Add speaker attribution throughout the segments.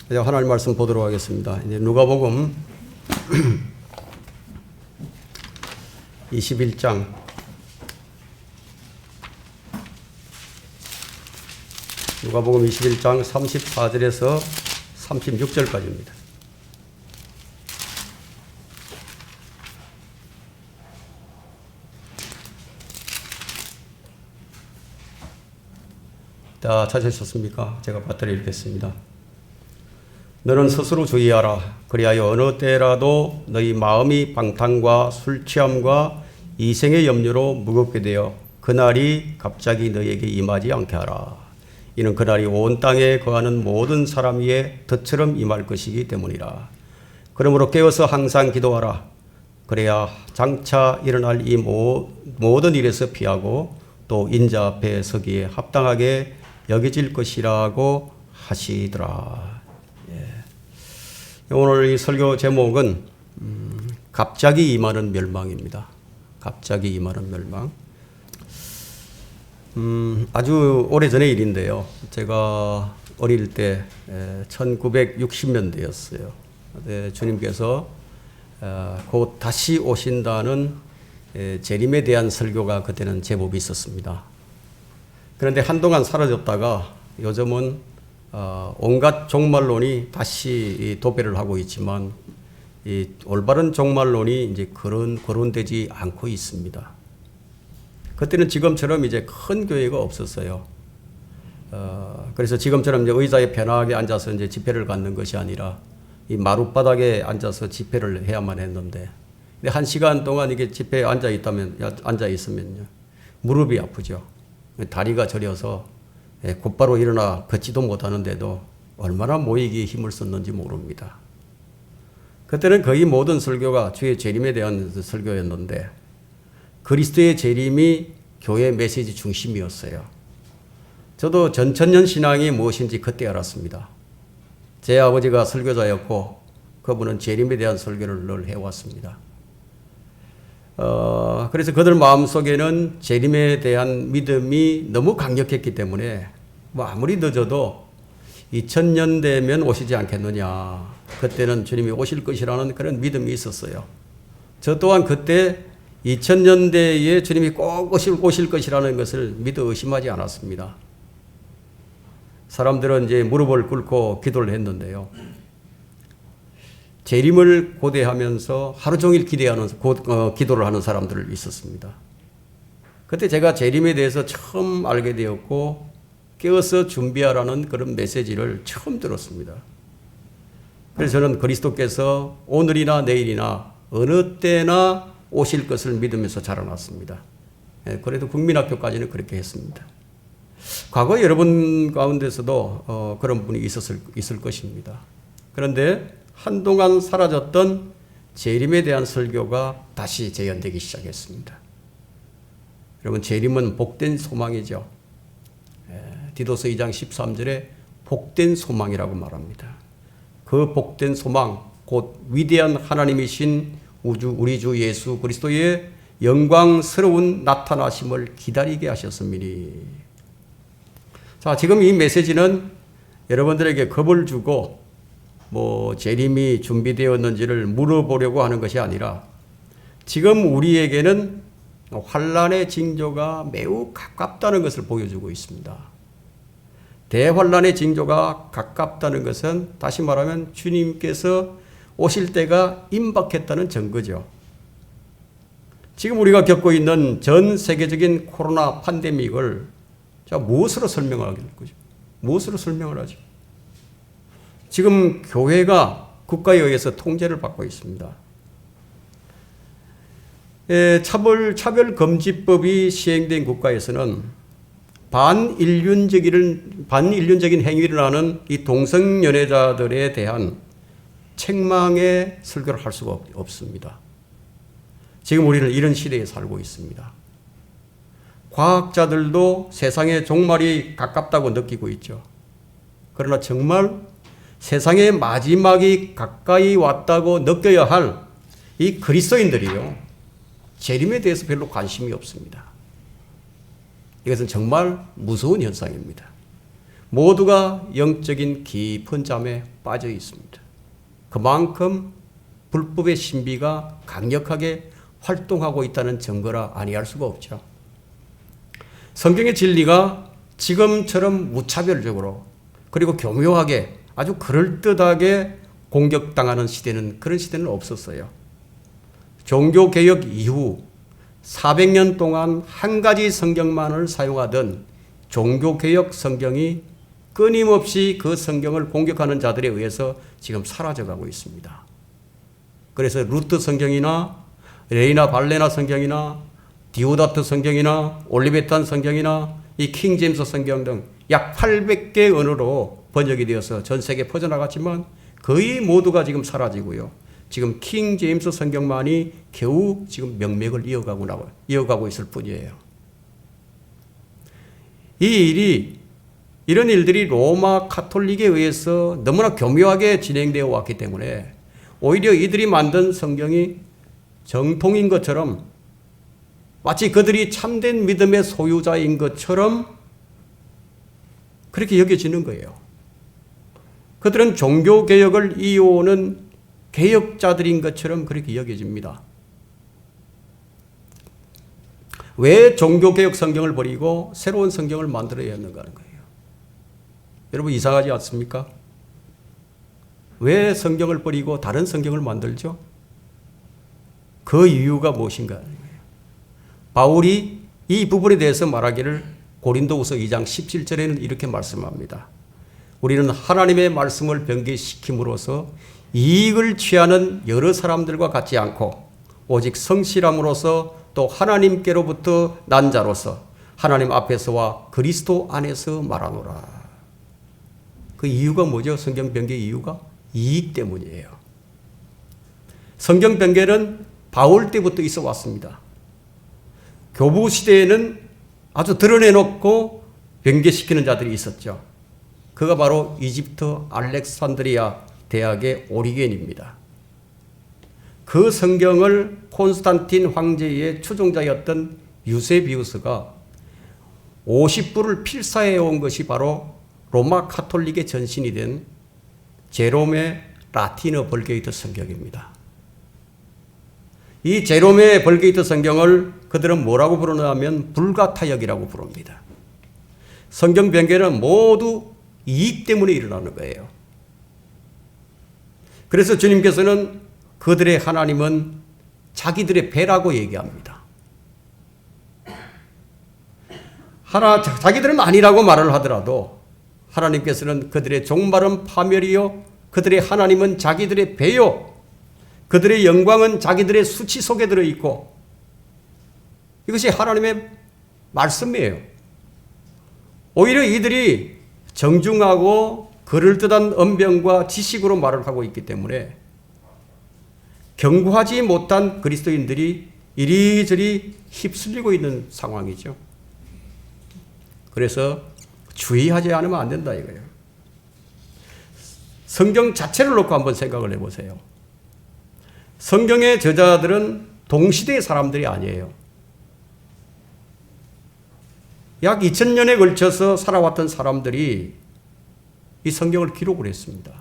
Speaker 1: 이제 하나님 말씀 보도록 하겠습니다. 이제 누가복음 21장 누가복음 21장 34절에서 36절까지입니다. 다 찾으셨습니까? 제가 받들어 읽겠습니다. 너는 스스로 주의하라. 그리하여 어느 때라도 너희 마음이 방탕과 술 취함과 이생의 염려로 무겁게 되어 그날이 갑자기 너희에게 임하지 않게 하라. 이는 그날이 온 땅에 거하는 모든 사람 위에 덫처럼 임할 것이기 때문이라. 그러므로 깨어서 항상 기도하라. 그래야 장차 일어날 이 모든 일에서 피하고 또 인자 앞에 서기에 합당하게 여겨질 것이라고 하시더라. 오늘 이 설교 제목은 갑자기 임하는 멸망입니다. 갑자기 임하는 멸망. 아주 오래전의 일인데요. 제가 어릴 때 1960년대였어요. 주님께서 곧 다시 오신다는 재림에 대한 설교가 그때는 제법 있었습니다. 그런데 한동안 사라졌다가 요즘은 온갖 종말론이 다시 도배를 하고 있지만 이 올바른 종말론이 이제 거론되지 않고 있습니다. 그때는 지금처럼 이제 큰 교회가 없었어요. 그래서 지금처럼 이제 의자에 편하게 앉아서 이제 집회를 갖는 것이 아니라 이 마룻바닥에 앉아서 집회를 해야만 했는데, 근데 1시간 동안 이게 집회에 앉아 있으면요 무릎이 아프죠. 다리가 저려서 곧바로 일어나 걷지도 못하는데도 얼마나 모이기에 힘을 썼는지 모릅니다. 그때는 거의 모든 설교가 주의 재림에 대한 설교였는데 그리스도의 재림이 교회 메시지 중심이었어요. 저도 전천년 신앙이 무엇인지 그때 알았습니다. 제 아버지가 설교자였고 그분은 재림에 대한 설교를 늘 해왔습니다. 그래서 그들 마음속에는 재림에 대한 믿음이 너무 강력했기 때문에 뭐 아무리 늦어도 2000년 되면 오시지 않겠느냐. 그때는 주님이 오실 것이라는 그런 믿음이 있었어요. 저 또한 그때 2000년대에 주님이 꼭 오실 것이라는 것을 믿어 의심하지 않았습니다. 사람들은 이제 무릎을 꿇고 기도를 했는데요. 재림을 고대하면서 하루 종일 기도를 하는 사람들 있었습니다. 그때 제가 재림에 대해서 처음 알게 되었고 깨어서 준비하라는 그런 메시지를 처음 들었습니다. 그래서 저는 그리스도께서 오늘이나 내일이나 어느 때나 오실 것을 믿으면서 자라났습니다. 그래도 국민학교까지는 그렇게 했습니다. 과거 여러분 가운데서도 그런 분이 있을 것입니다. 그런데 한동안 사라졌던 재림에 대한 설교가 다시 재현되기 시작했습니다. 여러분, 재림은 복된 소망이죠. 디도서 2장 13절에 복된 소망이라고 말합니다. 그 복된 소망, 곧 위대한 하나님이신 우리 주 예수 그리스도의 영광스러운 나타나심을 기다리게 하셨음이니. 자, 지금 이 메시지는 여러분들에게 겁을 주고 재림이 준비되었는지를 물어보려고 하는 것이 아니라 지금 우리에게는 환란의 징조가 매우 가깝다는 것을 보여주고 있습니다. 대환란의 징조가 가깝다는 것은 다시 말하면 주님께서 오실 때가 임박했다는 증거죠. 지금 우리가 겪고 있는 전 세계적인 코로나 팬데믹을 무엇으로 설명할 거죠? 무엇으로 설명을 하죠? 지금 교회가 국가에 의해서 통제를 받고 있습니다. 차별금지법이 시행된 국가에서는 반인륜적인 행위를 하는 이 동성연애자들에 대한 책망의 설교를 할 수가 없습니다. 지금 우리는 이런 시대에 살고 있습니다. 과학자들도 세상의 종말이 가깝다고 느끼고 있죠. 그러나 정말 세상의 마지막이 가까이 왔다고 느껴야 할 이 그리스도인들이요, 재림에 대해서 별로 관심이 없습니다. 이것은 정말 무서운 현상입니다. 모두가 영적인 깊은 잠에 빠져 있습니다. 그만큼 불법의 신비가 강력하게 활동하고 있다는 증거라 아니할 수가 없죠. 성경의 진리가 지금처럼 무차별적으로 그리고 교묘하게 아주 그럴듯하게 공격당하는 시대는 그런 시대는 없었어요. 종교개혁 이후 400년 동안 한 가지 성경만을 사용하던 종교개혁 성경이 끊임없이 그 성경을 공격하는 자들에 의해서 지금 사라져가고 있습니다. 그래서 루트 성경이나 레이나 발레나 성경이나 디오다트 성경이나 올리베탄 성경이나 이 킹제임스 성경 등 약 800개 언어로 번역이 되어서 전 세계에 퍼져나갔지만 거의 모두가 지금 사라지고요. 지금 킹제임스 성경만이 겨우 지금 명맥을 이어가고 있을 뿐이에요. 이런 일들이 로마 카톨릭에 의해서 너무나 교묘하게 진행되어 왔기 때문에 오히려 이들이 만든 성경이 정통인 것처럼 마치 그들이 참된 믿음의 소유자인 것처럼 그렇게 여겨지는 거예요. 그들은 종교개혁을 이어오는 개혁자들인 것처럼 그렇게 여겨집니다. 왜 종교개혁 성경을 버리고 새로운 성경을 만들어야 하는가 하는 거예요. 여러분 이상하지 않습니까? 왜 성경을 버리고 다른 성경을 만들죠? 그 이유가 무엇인가 하는 거예요. 바울이 이 부분에 대해서 말하기를 고린도후서 2장 17절에는 이렇게 말씀합니다. 우리는 하나님의 말씀을 변개시킴으로써 이익을 취하는 여러 사람들과 같지 않고 오직 성실함으로써 또 하나님께로부터 난 자로서 하나님 앞에서와 그리스도 안에서 말하노라. 그 이유가 뭐죠? 성경 변개 이유가? 이익 때문이에요. 성경 변개는 바울 때부터 있어 왔습니다. 교부 시대에는 아주 드러내놓고 변개시키는 자들이 있었죠. 그가 바로 이집트 알렉산드리아 대학의 오리겐입니다. 그 성경을 콘스탄틴 황제의 추종자였던 유세비우스가 50부를 필사해 온 것이 바로 로마 카톨릭의 전신이 된 제롬의 라틴어 벌게이트 성경입니다. 이 제롬의 벌게이트 성경을 그들은 뭐라고 부르냐면 불가타역이라고 부릅니다. 성경 변개는 모두 이익 때문에 일어나는 거예요. 그래서 주님께서는 그들의 하나님은 자기들의 배라고 얘기합니다. 자기들은 아니라고 말을 하더라도 하나님께서는 그들의 종말은 파멸이요 그들의 하나님은 자기들의 배요 그들의 영광은 자기들의 수치 속에 들어있고 이것이 하나님의 말씀이에요. 오히려 이들이 정중하고 그럴듯한 언변과 지식으로 말을 하고 있기 때문에 경고하지 못한 그리스도인들이 이리저리 휩쓸리고 있는 상황이죠. 그래서 주의하지 않으면 안 된다 이거예요. 성경 자체를 놓고 한번 생각을 해보세요. 성경의 저자들은 동시대의 사람들이 아니에요. 약 2000년에 걸쳐서 살아왔던 사람들이 이 성경을 기록을 했습니다.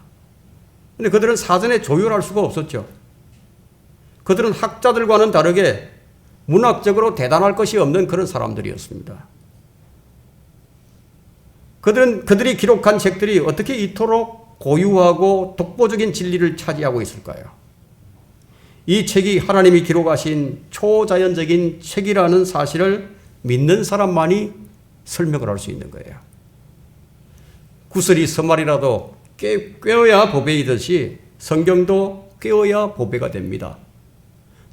Speaker 1: 그런데 그들은 사전에 조율할 수가 없었죠. 그들은 학자들과는 다르게 문학적으로 대단할 것이 없는 그런 사람들이었습니다. 그들이 기록한 책들이 어떻게 이토록 고유하고 독보적인 진리를 차지하고 있을까요? 이 책이 하나님이 기록하신 초자연적인 책이라는 사실을 믿는 사람만이 설명을 할 수 있는 거예요. 구슬이 서말이라도 꿰어야 보배이듯이 성경도 꿰어야 보배가 됩니다.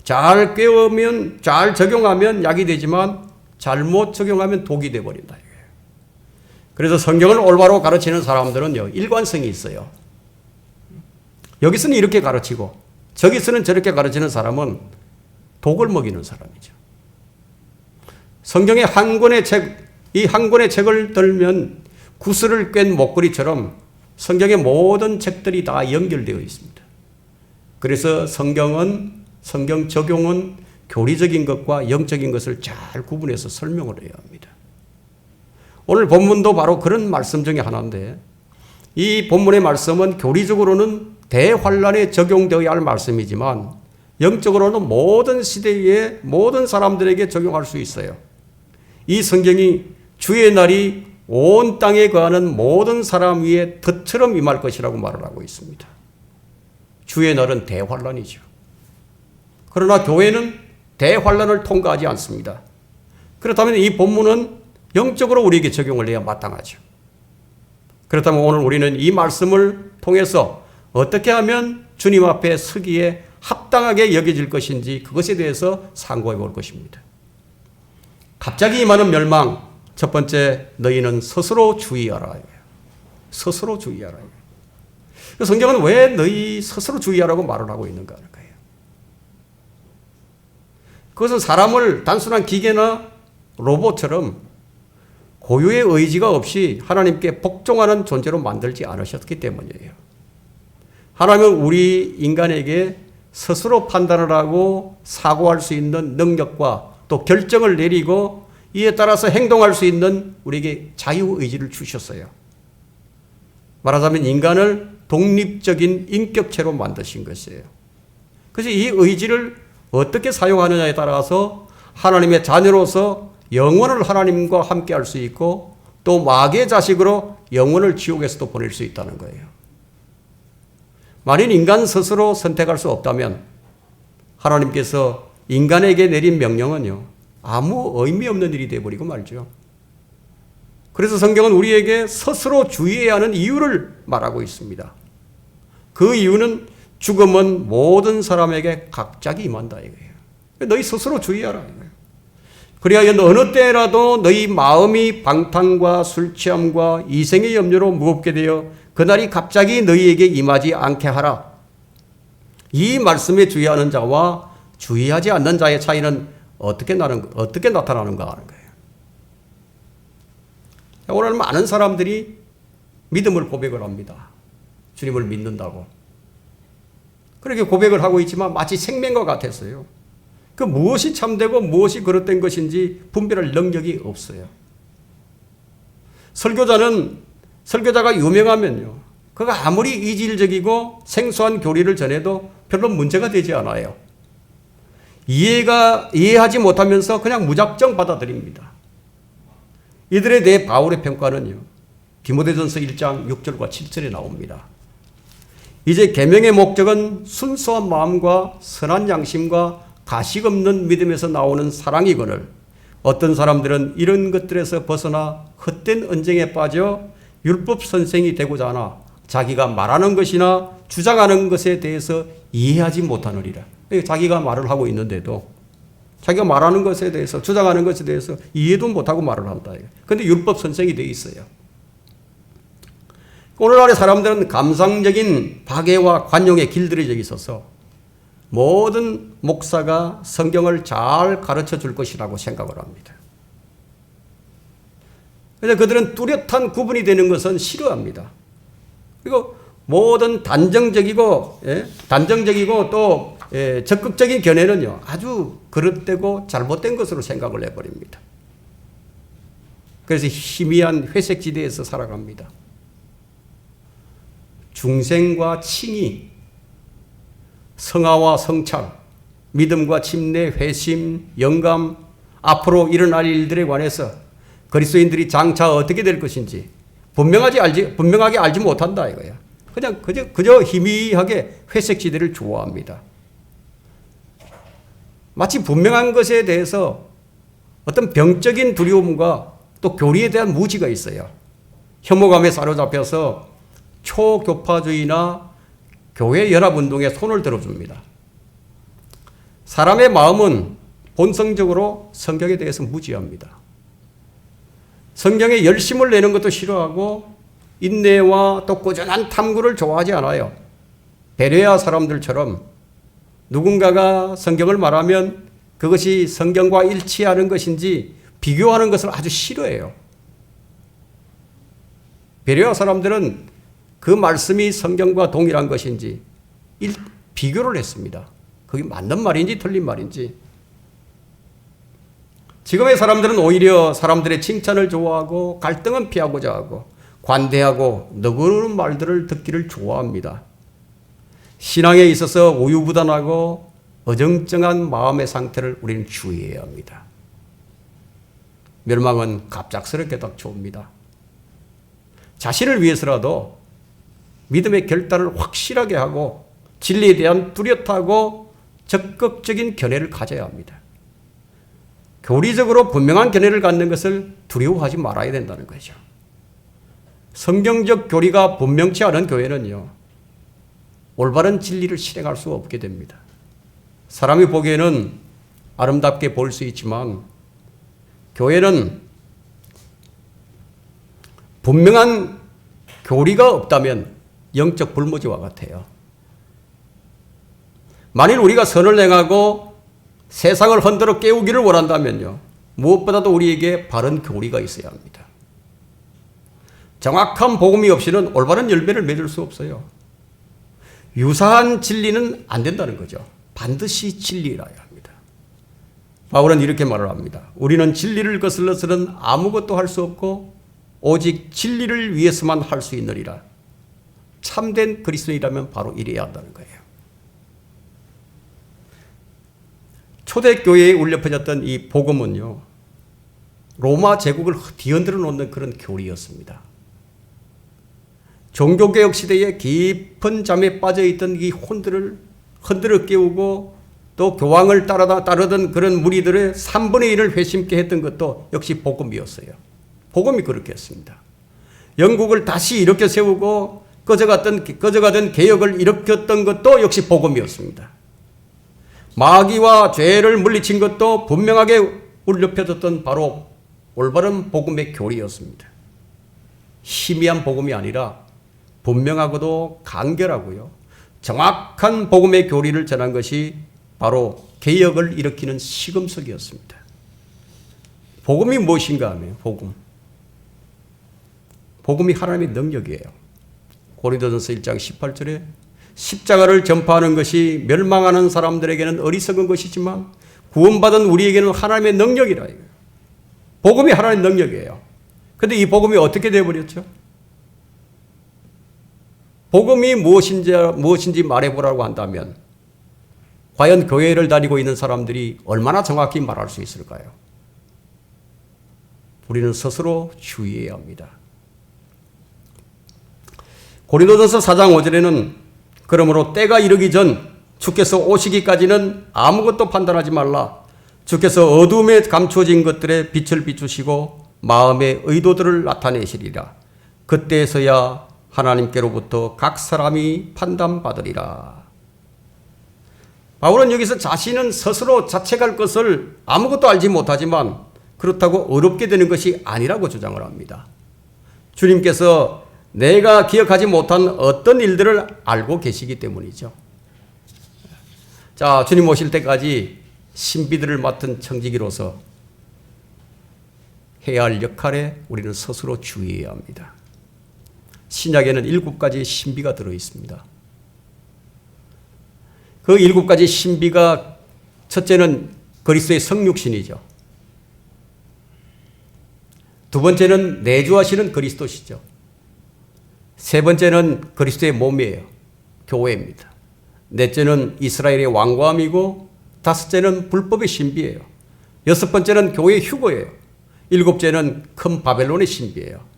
Speaker 1: 잘 꿰으면, 잘 적용하면 약이 되지만 잘못 적용하면 독이 되어버린다. 그래서 성경을 올바로 가르치는 사람들은요, 일관성이 있어요. 여기서는 이렇게 가르치고 저기서는 저렇게 가르치는 사람은 독을 먹이는 사람이죠. 성경의 한 권의 책, 이 한 권의 책을 들면 구슬을 꿰는 목걸이처럼 성경의 모든 책들이 다 연결되어 있습니다. 그래서 성경 적용은 교리적인 것과 영적인 것을 잘 구분해서 설명을 해야 합니다. 오늘 본문도 바로 그런 말씀 중에 하나인데 이 본문의 말씀은 교리적으로는 대환란에 적용되어야 할 말씀이지만 영적으로는 모든 시대의 모든 사람들에게 적용할 수 있어요. 이 성경이 주의 날이 온 땅에 거하는 모든 사람 위에 덫처럼 임할 것이라고 말을 하고 있습니다. 주의 날은 대환란이죠. 그러나 교회는 대환란을 통과하지 않습니다. 그렇다면 이 본문은 영적으로 우리에게 적용을 해야 마땅하죠. 그렇다면 오늘 우리는 이 말씀을 통해서 어떻게 하면 주님 앞에 서기에 합당하게 여겨질 것인지 그것에 대해서 상고해 볼 것입니다. 갑자기 임하는 멸망, 첫 번째, 너희는 스스로 주의하라. 스스로 주의하라. 성경은 왜 너희 스스로 주의하라고 말을 하고 있는가 하는 거예요. 그것은 사람을 단순한 기계나 로봇처럼 고유의 의지가 없이 하나님께 복종하는 존재로 만들지 않으셨기 때문이에요. 하나님은 우리 인간에게 스스로 판단을 하고 사고할 수 있는 능력과 또 결정을 내리고 이에 따라서 행동할 수 있는 우리에게 자유의지를 주셨어요. 말하자면 인간을 독립적인 인격체로 만드신 것이에요. 그래서 이 의지를 어떻게 사용하느냐에 따라서 하나님의 자녀로서 영원을 하나님과 함께 할 수 있고 또 마귀의 자식으로 영원을 지옥에서도 보낼 수 있다는 거예요. 만일 인간 스스로 선택할 수 없다면 하나님께서 인간에게 내린 명령은요, 아무 의미 없는 일이 되어버리고 말죠. 그래서 성경은 우리에게 스스로 주의해야 하는 이유를 말하고 있습니다. 그 이유는 죽음은 모든 사람에게 갑자기 임한다 이거예요. 너희 스스로 주의하라 이거예요. 그래야 어느 때라도 너희 마음이 방탕과 술 취함과 이생의 염려로 무겁게 되어 그날이 갑자기 너희에게 임하지 않게 하라. 이 말씀에 주의하는 자와 주의하지 않는 자의 차이는 어떻게 나타나는가 하는 거예요. 오늘 많은 사람들이 믿음을 고백을 합니다. 주님을 믿는다고. 그렇게 고백을 하고 있지만 마치 생명과 같았어요. 그 무엇이 참되고 무엇이 거짓된 것인지 분별할 능력이 없어요. 설교자가 유명하면요, 그가 아무리 이질적이고 생소한 교리를 전해도 별로 문제가 되지 않아요. 이해하지 못하면서 그냥 무작정 받아들입니다. 이들에 대해 바울의 평가는요, 디모데전서 1장 6절과 7절에 나옵니다. 이제 계명의 목적은 순수한 마음과 선한 양심과 가식 없는 믿음에서 나오는 사랑이거늘 어떤 사람들은 이런 것들에서 벗어나 헛된 언쟁에 빠져 율법 선생이 되고자 하나 자기가 말하는 것이나 주장하는 것에 대해서 이해하지 못하느니라. 자기가 말을 하고 있는데도 자기가 말하는 것에 대해서 주장하는 것에 대해서 이해도 못하고 말을 한다. 그런데 율법 선생이 되어 있어요. 오늘날의 사람들은 감상적인 박애와 관용에 길들여져 있어서 모든 목사가 성경을 잘 가르쳐 줄 것이라고 생각을 합니다. 그래서 그들은 뚜렷한 구분이 되는 것은 싫어합니다. 그리고 모든 단정적이고 또 적극적인 견해는요, 아주 그릇되고 잘못된 것으로 생각을 해버립니다. 그래서 희미한 회색지대에서 살아갑니다. 중생과 칭의, 성화와 성찰, 믿음과 침례, 회심, 영감, 앞으로 일어날 일들에 관해서 그리스도인들이 장차 어떻게 될 것인지 분명하게 알지 못한다 이거야. 그저 희미하게 회색지대를 좋아합니다. 마치 분명한 것에 대해서 어떤 병적인 두려움과 또 교리에 대한 무지가 있어요. 혐오감에 사로잡혀서 초교파주의나 교회 연합운동에 손을 들어줍니다. 사람의 마음은 본성적으로 성경에 대해서 무지합니다. 성경에 열심을 내는 것도 싫어하고 인내와 또 꾸준한 탐구를 좋아하지 않아요. 베레아 사람들처럼 누군가가 성경을 말하면 그것이 성경과 일치하는 것인지 비교하는 것을 아주 싫어해요. 베레아 사람들은 그 말씀이 성경과 동일한 것인지 비교를 했습니다. 그게 맞는 말인지 틀린 말인지. 지금의 사람들은 오히려 사람들의 칭찬을 좋아하고 갈등은 피하고자 하고 관대하고 너그러운 말들을 듣기를 좋아합니다. 신앙에 있어서 우유부단하고 어정쩡한 마음의 상태를 우리는 주의해야 합니다. 멸망은 갑작스럽게 닥쳐옵니다. 자신을 위해서라도 믿음의 결단을 확실하게 하고 진리에 대한 뚜렷하고 적극적인 견해를 가져야 합니다. 교리적으로 분명한 견해를 갖는 것을 두려워하지 말아야 된다는 거죠. 성경적 교리가 분명치 않은 교회는요, 올바른 진리를 실행할 수 없게 됩니다. 사람이 보기에는 아름답게 보일 수 있지만 교회는 분명한 교리가 없다면 영적 불모지와 같아요. 만일 우리가 선을 행하고 세상을 흔들어 깨우기를 원한다면요, 무엇보다도 우리에게 바른 교리가 있어야 합니다. 정확한 복음이 없이는 올바른 열매를 맺을 수 없어요. 유사한 진리는 안 된다는 거죠. 반드시 진리라야 합니다. 바울은 이렇게 말을 합니다. 우리는 진리를 거슬러서는 아무것도 할 수 없고 오직 진리를 위해서만 할 수 있느니라. 참된 그리스도인이라면 바로 이래야 한다는 거예요. 초대교회에 울려 퍼졌던 이 복음은요, 로마 제국을 뒤흔들어 놓는 그런 교리였습니다. 종교개혁 시대에 깊은 잠에 빠져있던 이 혼들을 흔들어 깨우고 또 교황을 따르던 그런 무리들의 3분의 1을 회심케 했던 것도 역시 복음이었어요. 복음이 그렇게 했습니다. 영국을 다시 일으켜 세우고 꺼져가던 개혁을 일으켰던 것도 역시 복음이었습니다. 마귀와 죄를 물리친 것도 분명하게 울려 펴졌던 바로 올바른 복음의 교리였습니다. 희미한 복음이 아니라 분명하고도 간결하고요, 정확한 복음의 교리를 전한 것이 바로 개혁을 일으키는 시금석이었습니다. 복음이 무엇인가 하면 복음이 하나님의 능력이에요. 고린도전서 1장 18절에 십자가를 전파하는 것이 멸망하는 사람들에게는 어리석은 것이지만 구원받은 우리에게는 하나님의 능력이라 이거예요. 복음이 하나님의 능력이에요. 그런데 이 복음이 어떻게 되어버렸죠? 복음이 무엇인지 말해보라고 한다면 과연 교회를 다니고 있는 사람들이 얼마나 정확히 말할 수 있을까요? 우리는 스스로 주의해야 합니다. 고린도전서 4장 5절에는 그러므로 때가 이르기 전 주께서 오시기까지는 아무것도 판단하지 말라. 주께서 어둠에 감춰진 것들에 빛을 비추시고 마음의 의도들을 나타내시리라. 그때에서야 하나님께로부터 각 사람이 판단받으리라. 바울은 여기서 자신은 스스로 자책할 것을 아무것도 알지 못하지만 그렇다고 어렵게 되는 것이 아니라고 주장을 합니다. 주님께서 내가 기억하지 못한 어떤 일들을 알고 계시기 때문이죠. 자, 주님 오실 때까지 신비들을 맡은 청지기로서 해야 할 역할에 우리는 스스로 주의해야 합니다. 신약에는 7가지 신비가 들어있습니다. 그 7가지 신비가 첫째는 그리스도의 성육신이죠. 두 번째는 내주하시는 그리스도시죠. 세 번째는 그리스도의 몸이에요. 교회입니다. 넷째는 이스라엘의 왕과함이고 다섯째는 불법의 신비예요. 여섯 번째는 교회의 휴거예요. 일곱째는 큰 바벨론의 신비예요.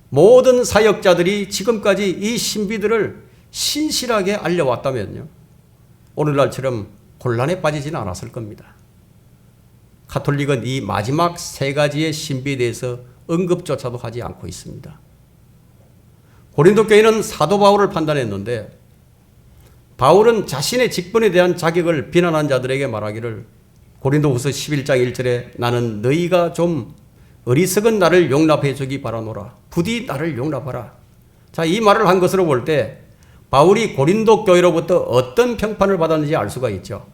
Speaker 1: 모든 사역자들이 지금까지 이 신비들을 신실하게 알려왔다면요, 오늘날처럼 혼란에 빠지지는 않았을 겁니다. 가톨릭은 이 마지막 3가지의 신비에 대해서 언급조차도 하지 않고 있습니다. 고린도 교회는 사도 바울을 판단했는데 바울은 자신의 직분에 대한 자격을 비난한 자들에게 말하기를 고린도후서 11장 1절에 나는 너희가 좀 어리석은 나를 용납해 주기 바라노라. 부디 나를 용납하라. 자, 이 말을 한 것으로 볼 때 바울이 고린도 교회로부터 어떤 평판을 받았는지 알 수가 있죠.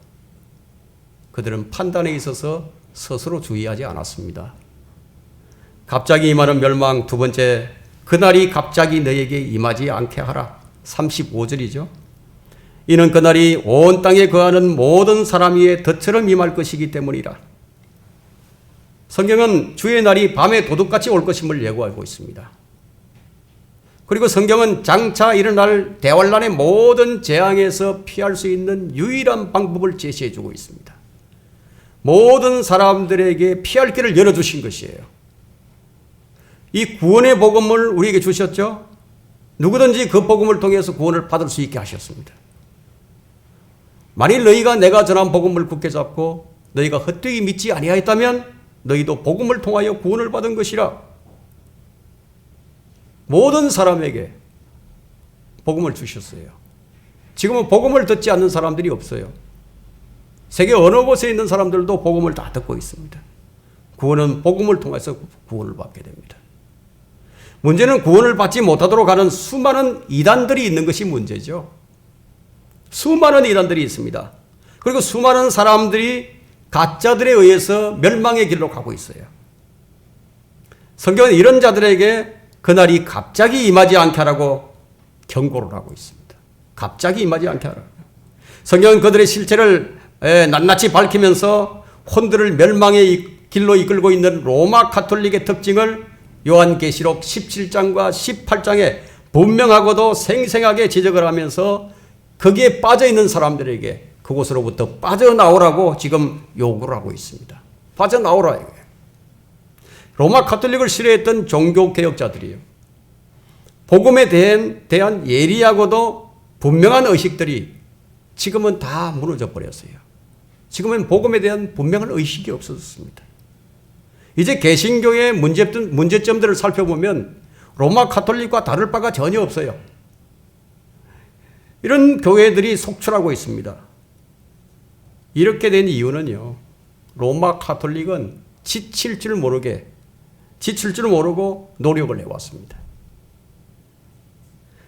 Speaker 1: 그들은 판단에 있어서 스스로 주의하지 않았습니다. 갑자기 임하는 멸망, 두 번째, 그날이 갑자기 너에게 임하지 않게 하라. 35절이죠. 이는 그날이 온 땅에 거하는 모든 사람 위에 덫처럼 임할 것이기 때문이라. 성경은 주의 날이 밤에 도둑같이 올 것임을 예고하고 있습니다. 그리고 성경은 장차 일어날 대환란의 모든 재앙에서 피할 수 있는 유일한 방법을 제시해 주고 있습니다. 모든 사람들에게 피할 길을 열어주신 것이에요. 이 구원의 복음을 우리에게 주셨죠. 누구든지 그 복음을 통해서 구원을 받을 수 있게 하셨습니다. 만일 너희가 내가 전한 복음을 굳게 잡고 너희가 헛되이 믿지 아니하였다면 너희도 복음을 통하여 구원을 받은 것이라. 모든 사람에게 복음을 주셨어요. 지금은 복음을 듣지 않는 사람들이 없어요. 세계 어느 곳에 있는 사람들도 복음을 다 듣고 있습니다. 구원은 복음을 통해서 구원을 받게 됩니다. 문제는 구원을 받지 못하도록 하는 수많은 이단들이 있는 것이 문제죠. 수많은 이단들이 있습니다. 그리고 수많은 사람들이 가짜들에 의해서 멸망의 길로 가고 있어요. 성경은 이런 자들에게 그날이 갑자기 임하지 않게 하라고 경고를 하고 있습니다. 갑자기 임하지 않게 하라고. 성경은 그들의 실체를 낱낱이 밝히면서 혼들을 멸망의 길로 이끌고 있는 로마 가톨릭의 특징을 요한계시록 17장과 18장에 분명하고도 생생하게 지적을 하면서 거기에 빠져있는 사람들에게 그곳으로부터 빠져나오라고 지금 요구를 하고 있습니다. 빠져나오라 이거예요. 로마 가톨릭을 싫어했던 종교개혁자들이요. 복음에 대한 예리하고도 분명한 의식들이 지금은 다 무너져 버렸어요. 지금은 복음에 대한 분명한 의식이 없어졌습니다. 이제 개신교의 문제점들을 살펴보면 로마 가톨릭과 다를 바가 전혀 없어요. 이런 교회들이 속출하고 있습니다. 이렇게 된 이유는요. 로마 가톨릭은 지칠 줄 모르고 노력을 해왔습니다.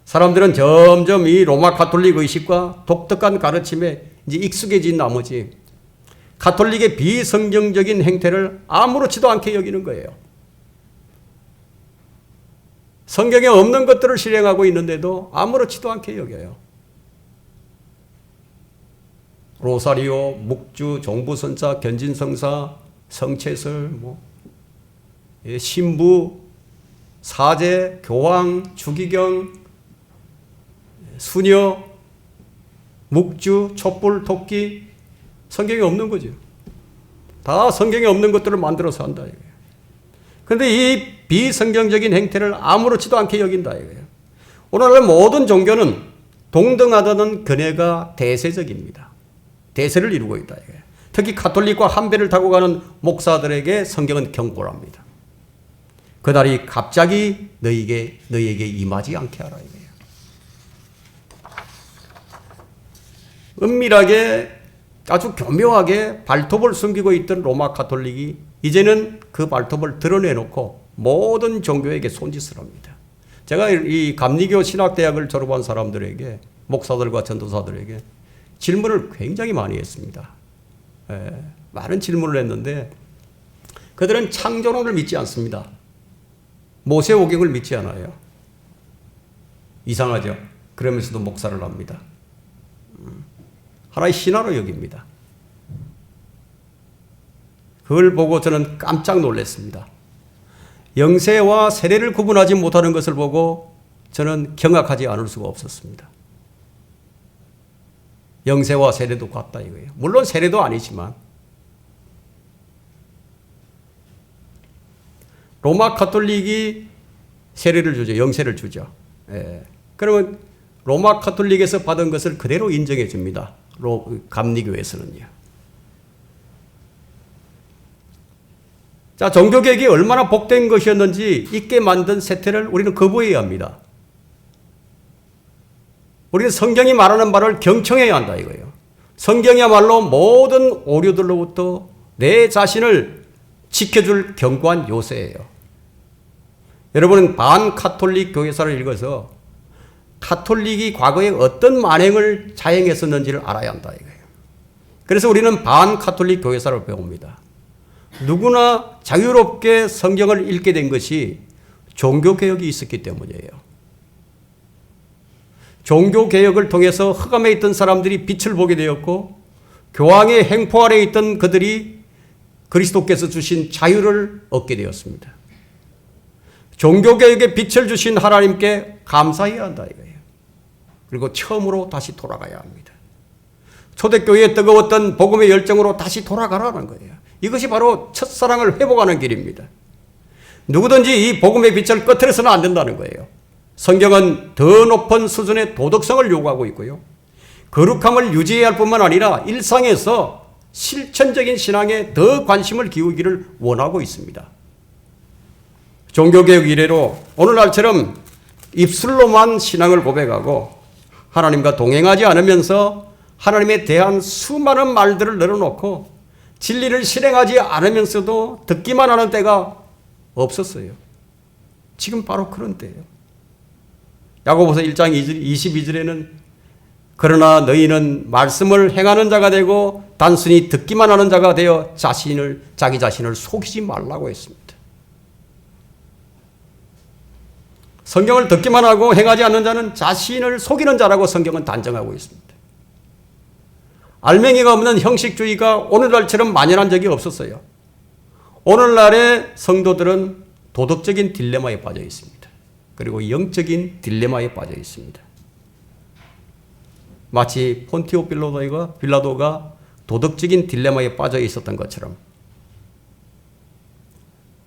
Speaker 1: 사람들은 점점 이 로마 가톨릭 의식과 독특한 가르침에 이제 익숙해진 나머지 가톨릭의 비성경적인 행태를 아무렇지도 않게 여기는 거예요. 성경에 없는 것들을 실행하고 있는데도 아무렇지도 않게 여겨요. 로사리오, 묵주, 종부선사, 견진성사, 성채설, 신부, 사제, 교황, 주기경, 수녀, 묵주, 촛불, 토끼, 성경에 없는 거죠. 다 성경에 없는 것들을 만들어서 한다 이거예요. 그런데 이 비성경적인 행태를 아무렇지도 않게 여긴다 이거예요. 오늘날 모든 종교는 동등하다는 견해가 대세적입니다. 대세를 이루고 있다 이거예요. 특히 가톨릭과 한 배를 타고 가는 목사들에게 성경은 경고를 합니다. 그날이 갑자기 너희에게 임하지 않게 하라 이거예요. 은밀하게 아주 교묘하게 발톱을 숨기고 있던 로마 가톨릭이 이제는 그 발톱을 드러내놓고 모든 종교에게 손짓을 합니다. 제가 이 감리교 신학대학을 졸업한 사람들에게, 목사들과 전도사들에게 질문을 굉장히 많이 했습니다. 많은 질문을 했는데 그들은 창조론을 믿지 않습니다. 모세오경을 믿지 않아요. 이상하죠? 그러면서도 목사를 합니다. 하나의 신화로 여깁니다. 그걸 보고 저는 깜짝 놀랐습니다. 영세와 세례를 구분하지 못하는 것을 보고 저는 경악하지 않을 수가 없었습니다. 영세와 세례도 같다 이거예요. 물론 세례도 아니지만 로마 가톨릭이 세례를 주죠. 영세를 주죠. 그러면 로마 가톨릭에서 받은 것을 그대로 인정해 줍니다. 감리교에서는요. 자, 종교개혁이 얼마나 복된 것이었는지 있게 만든 세태를 우리는 거부해야 합니다. 우리는 성경이 말하는 바를 경청해야 한다 이거예요. 성경이야말로 모든 오류들로부터 내 자신을 지켜줄 견고한 요새예요. 여러분은 반카톨릭 교회사를 읽어서 카톨릭이 과거에 어떤 만행을 자행했었는지를 알아야 한다 이거예요. 그래서 우리는 반카톨릭 교회사를 배웁니다. 누구나 자유롭게 성경을 읽게 된 것이 종교개혁이 있었기 때문이에요. 종교개혁을 통해서 흑암에 있던 사람들이 빛을 보게 되었고 교황의 행포 아래 있던 그들이 그리스도께서 주신 자유를 얻게 되었습니다. 종교개혁의 빛을 주신 하나님께 감사해야 한다 이거예요. 그리고 처음으로 다시 돌아가야 합니다. 초대교회에 뜨거웠던 복음의 열정으로 다시 돌아가라는 거예요. 이것이 바로 첫사랑을 회복하는 길입니다. 누구든지 이 복음의 빛을 꺼트려서는 안 된다는 거예요. 성경은 더 높은 수준의 도덕성을 요구하고 있고요. 거룩함을 유지해야 할 뿐만 아니라 일상에서 실천적인 신앙에 더 관심을 기울이기를 원하고 있습니다. 종교개혁 이래로 오늘날처럼 입술로만 신앙을 고백하고 하나님과 동행하지 않으면서 하나님에 대한 수많은 말들을 늘어놓고 진리를 실행하지 않으면서도 듣기만 하는 때가 없었어요. 지금 바로 그런 때예요. 야고보서 1장 22절에는 그러나 너희는 말씀을 행하는 자가 되고 단순히 듣기만 하는 자가 되어 자기 자신을 속이지 말라고 했습니다. 성경을 듣기만 하고 행하지 않는 자는 자신을 속이는 자라고 성경은 단정하고 있습니다. 알맹이가 없는 형식주의가 오늘날처럼 만연한 적이 없었어요. 오늘날의 성도들은 도덕적인 딜레마에 빠져 있습니다. 그리고 영적인 딜레마에 빠져 있습니다. 마치 폰티오 빌라도가 도덕적인 딜레마에 빠져 있었던 것처럼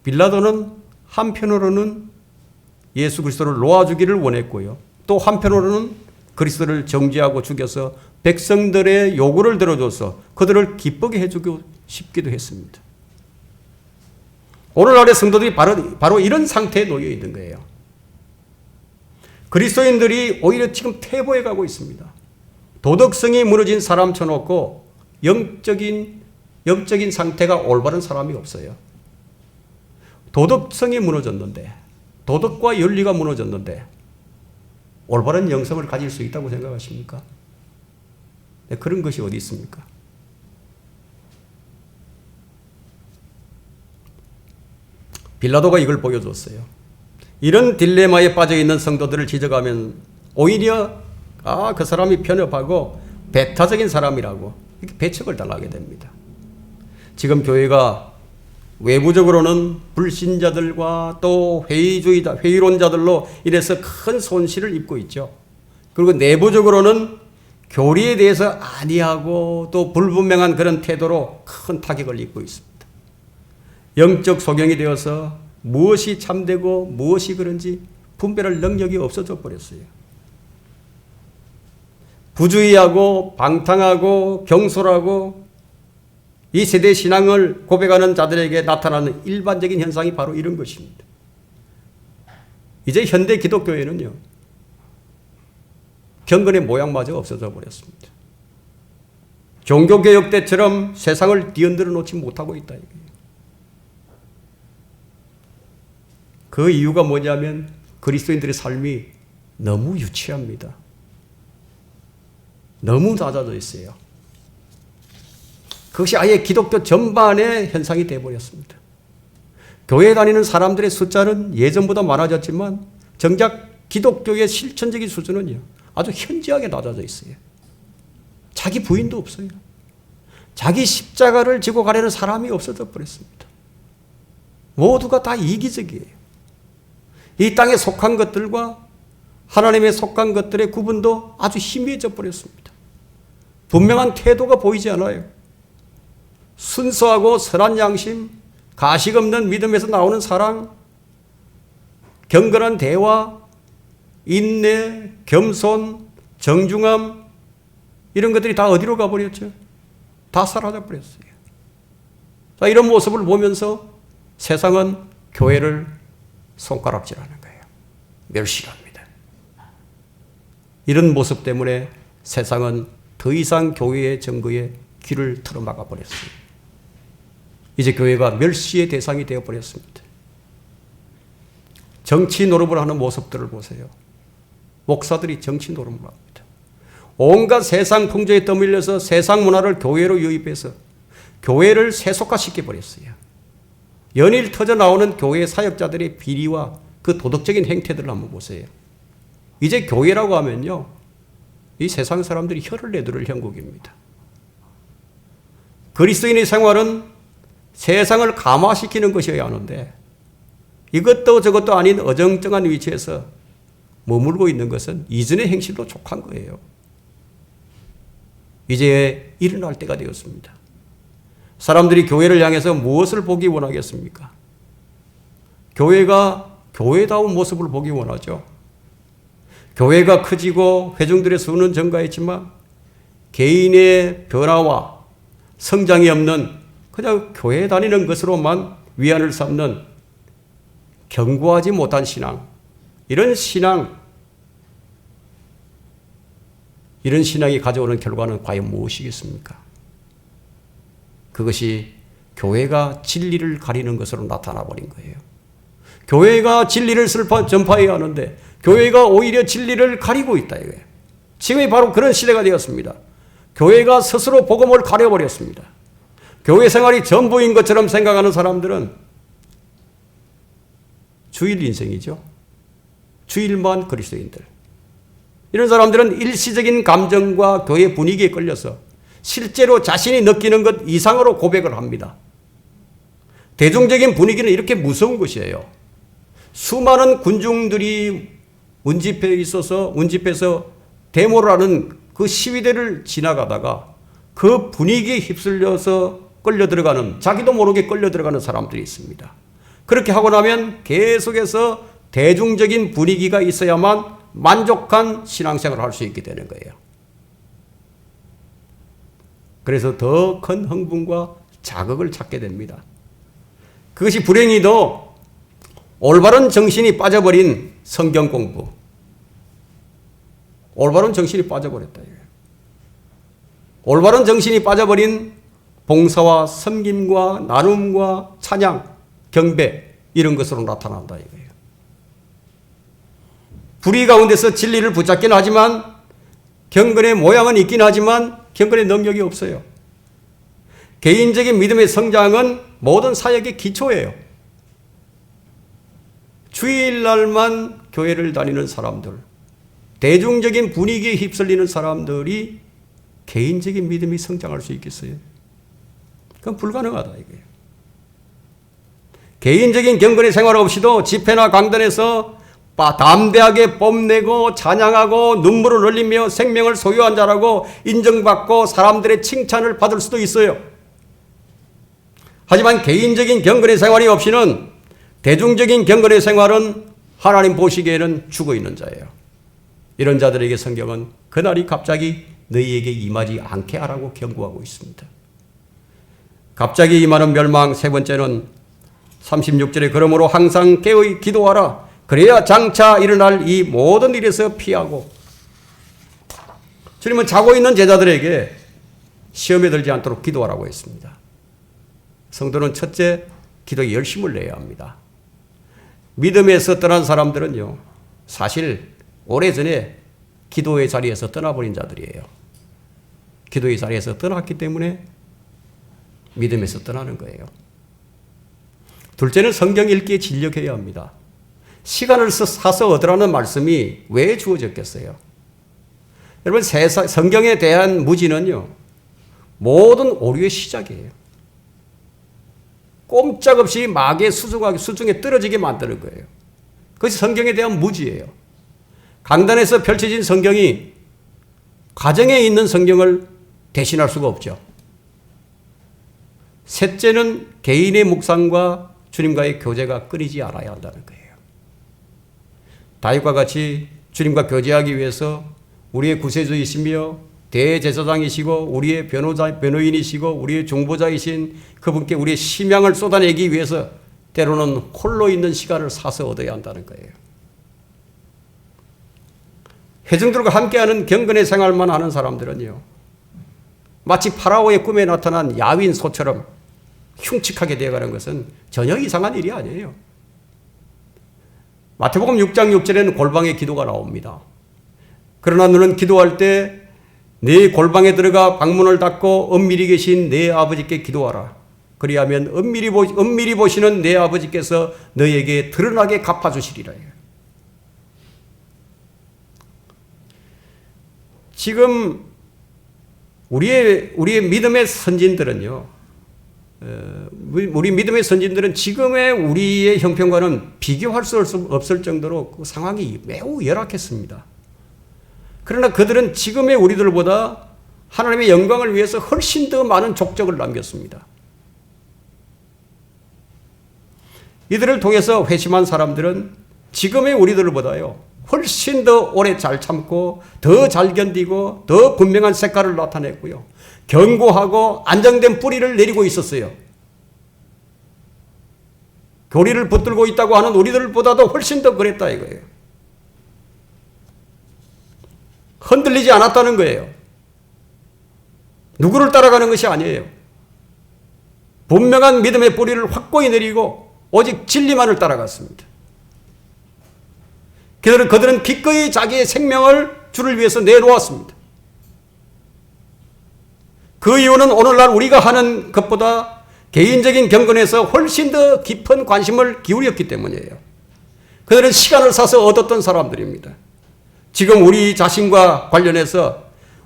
Speaker 1: 빌라도는 한편으로는 예수 그리스도를 놓아주기를 원했고요. 또 한편으로는 그리스도를 정죄하고 죽여서 백성들의 요구를 들어줘서 그들을 기쁘게 해주고 싶기도 했습니다. 오늘날의 성도들이 바로 이런 상태에 놓여 있는 거예요. 그리스도인들이 오히려 지금 퇴보해 가고 있습니다. 도덕성이 무너진 사람 쳐놓고 영적인 상태가 올바른 사람이 없어요. 도덕성이 무너졌는데, 도덕과 윤리가 무너졌는데 올바른 영성을 가질 수 있다고 생각하십니까? 네, 그런 것이 어디 있습니까? 빌라도가 이걸 보여줬어요. 이런 딜레마에 빠져있는 성도들을 지적하면 오히려 그 사람이 편협하고 배타적인 사람이라고 이렇게 배척을 당하게 됩니다. 지금 교회가 외부적으로는 불신자들과 또 회의론자들로 이래서 큰 손실을 입고 있죠. 그리고 내부적으로는 교리에 대해서 아니하고 또 불분명한 그런 태도로 큰 타격을 입고 있습니다. 영적 소경이 되어서 무엇이 참되고 무엇이 그런지 분별할 능력이 없어져 버렸어요. 부주의하고 방탕하고 경솔하고 이 세대 신앙을 고백하는 자들에게 나타나는 일반적인 현상이 바로 이런 것입니다. 이제 현대 기독교회는요, 경건의 모양마저 없어져 버렸습니다. 종교개혁 때처럼 세상을 뒤흔들어 놓지 못하고 있다. 그 이유가 뭐냐면 그리스도인들의 삶이 너무 유치합니다. 너무 낮아져 있어요. 그것이 아예 기독교 전반의 현상이 되어버렸습니다. 교회에 다니는 사람들의 숫자는 예전보다 많아졌지만 정작 기독교의 실천적인 수준은요, 아주 현저하게 낮아져 있어요. 자기 부인도 없어요. 자기 십자가를 지고 가려는 사람이 없어져 버렸습니다. 모두가 다 이기적이에요. 이 땅에 속한 것들과 하나님의 속한 것들의 구분도 아주 희미해져 버렸습니다. 분명한 태도가 보이지 않아요. 순수하고 선한 양심, 가식 없는 믿음에서 나오는 사랑, 경건한 대화, 인내, 겸손, 정중함, 이런 것들이 다 어디로 가버렸죠? 다 사라져 버렸어요. 자, 이런 모습을 보면서 세상은 교회를 손가락질하는 거예요. 멸시합니다. 이런 모습 때문에 세상은 더 이상 교회의 증거에 귀를 틀어막아 버렸어요. 이제 교회가 멸시의 대상이 되어 버렸습니다. 정치 노름을 하는 모습들을 보세요. 목사들이 정치 노름을 합니다. 온갖 세상 풍조에 떠밀려서 세상 문화를 교회로 유입해서 교회를 세속화시켜 버렸어요. 연일 터져 나오는 교회 사역자들의 비리와 그 도덕적인 행태들을 한번 보세요. 이제 교회라고 하면요, 이 세상 사람들이 혀를 내두를 형국입니다. 그리스도인의 생활은 세상을 감화시키는 것이어야 하는데 이것도 저것도 아닌 어정쩡한 위치에서 머물고 있는 것은 이전의 행실로 족한 거예요. 이제 일어날 때가 되었습니다. 사람들이 교회를 향해서 무엇을 보기 원하겠습니까? 교회가 교회다운 모습을 보기 원하죠. 교회가 커지고 회중들의 수는 증가했지만 개인의 변화와 성장이 없는 그냥 교회 다니는 것으로만 위안을 삼는 견고하지 못한 신앙, 이런 신앙이 가져오는 결과는 과연 무엇이겠습니까? 그것이 교회가 진리를 가리는 것으로 나타나 버린 거예요. 교회가 진리를 전파해야 하는데 교회가 오히려 진리를 가리고 있다 이거예요. 지금이 바로 그런 시대가 되었습니다. 교회가 스스로 복음을 가려버렸습니다. 교회 생활이 전부인 것처럼 생각하는 사람들은 주일 인생이죠. 주일만 그리스도인들. 이런 사람들은 일시적인 감정과 교회 분위기에 끌려서 실제로 자신이 느끼는 것 이상으로 고백을 합니다. 대중적인 분위기는 이렇게 무서운 것이에요. 수많은 군중들이 운집에서 데모를 하는 그 시위대를 지나가다가 그 분위기에 휩쓸려서 끌려 들어가는, 자기도 모르게 끌려 들어가는 사람들이 있습니다. 그렇게 하고 나면 계속해서 대중적인 분위기가 있어야만 만족한 신앙생활을 할 수 있게 되는 거예요. 그래서 더 큰 흥분과 자극을 찾게 됩니다. 그것이 불행히도 올바른 정신이 빠져버린 성경 공부, 올바른 정신이 빠져버렸다. 올바른 정신이 빠져버린 봉사와 섬김과 나눔과 찬양, 경배 이런 것으로 나타난다 이거예요. 불의 가운데서 진리를 붙잡긴 하지만 경건의 모양은 있긴 하지만 경건의 능력이 없어요. 개인적인 믿음의 성장은 모든 사역의 기초예요. 주일날만 교회를 다니는 사람들, 대중적인 분위기에 휩쓸리는 사람들이 개인적인 믿음이 성장할 수 있겠어요? 그건 불가능하다 이거예요. 개인적인 경건의 생활 없이도 집회나 강단에서 담대하게 뽐내고 찬양하고 눈물을 흘리며 생명을 소유한 자라고 인정받고 사람들의 칭찬을 받을 수도 있어요. 하지만 개인적인 경건의 생활이 없이는 대중적인 경건의 생활은 하나님 보시기에는 죽어 있는 자예요. 이런 자들에게 성경은 그날이 갑자기 너희에게 임하지 않게 하라고 경고하고 있습니다. 갑자기 임하는 멸망, 세 번째는 36절에 그러므로 항상 깨어 기도하라. 그래야 장차 일어날 이 모든 일에서 피하고. 주님은 자고 있는 제자들에게 시험에 들지 않도록 기도하라고 했습니다. 성도는 첫째, 기도에 열심을 내야 합니다. 믿음에서 떠난 사람들은요, 사실 오래전에 기도의 자리에서 떠나버린 자들이에요. 기도의 자리에서 떠났기 때문에 믿음에서 떠나는 거예요. 둘째는 성경 읽기에 진력해야 합니다. 시간을 사서 얻으라는 말씀이 왜 주어졌겠어요? 여러분, 성경에 대한 무지는요, 모든 오류의 시작이에요. 꼼짝없이 마귀의 수중에 떨어지게 만드는 거예요. 그것이 성경에 대한 무지예요. 강단에서 펼쳐진 성경이 가정에 있는 성경을 대신할 수가 없죠. 셋째는 개인의 묵상과 주님과의 교제가 끊이지 않아야 한다는 거예요. 다윗과 같이 주님과 교제하기 위해서 우리의 구세주이시며 대제사장이시고 우리의 변호인이시고 우리의 중보자이신 그분께 우리의 심양을 쏟아내기 위해서 때로는 홀로 있는 시간을 사서 얻어야 한다는 거예요. 회중들과 함께하는 경건의 생활만 하는 사람들은요, 마치 파라오의 꿈에 나타난 야윈 소처럼 흉측하게 되어가는 것은 전혀 이상한 일이 아니에요. 마태복음 6장 6절에는 골방의 기도가 나옵니다. 그러나 너는 기도할 때 네 골방에 들어가 방문을 닫고 은밀히 계신 네 아버지께 기도하라. 그리하면 은밀히 보시는 네 아버지께서 너에게 드러나게 갚아주시리라. 지금 우리의 믿음의 선진들은요, 우리 믿음의 선진들은 지금의 우리의 형편과는 비교할 수 없을 정도로 그 상황이 매우 열악했습니다. 그러나 그들은 지금의 우리들보다 하나님의 영광을 위해서 훨씬 더 많은 족적을 남겼습니다. 이들을 통해서 회심한 사람들은 지금의 우리들보다요 훨씬 더 오래 잘 참고 더 잘 견디고 더 분명한 색깔을 나타냈고요. 견고하고 안정된 뿌리를 내리고 있었어요. 교리를 붙들고 있다고 하는 우리들보다도 훨씬 더 그랬다 이거예요. 흔들리지 않았다는 거예요. 누구를 따라가는 것이 아니에요. 분명한 믿음의 뿌리를 확고히 내리고 오직 진리만을 따라갔습니다. 그들은 기꺼이 자기의 생명을 주를 위해서 내놓았습니다. 그 이유는 오늘날 우리가 하는 것보다 개인적인 경건에서 훨씬 더 깊은 관심을 기울였기 때문이에요. 그들은 시간을 사서 얻었던 사람들입니다. 지금 우리 자신과 관련해서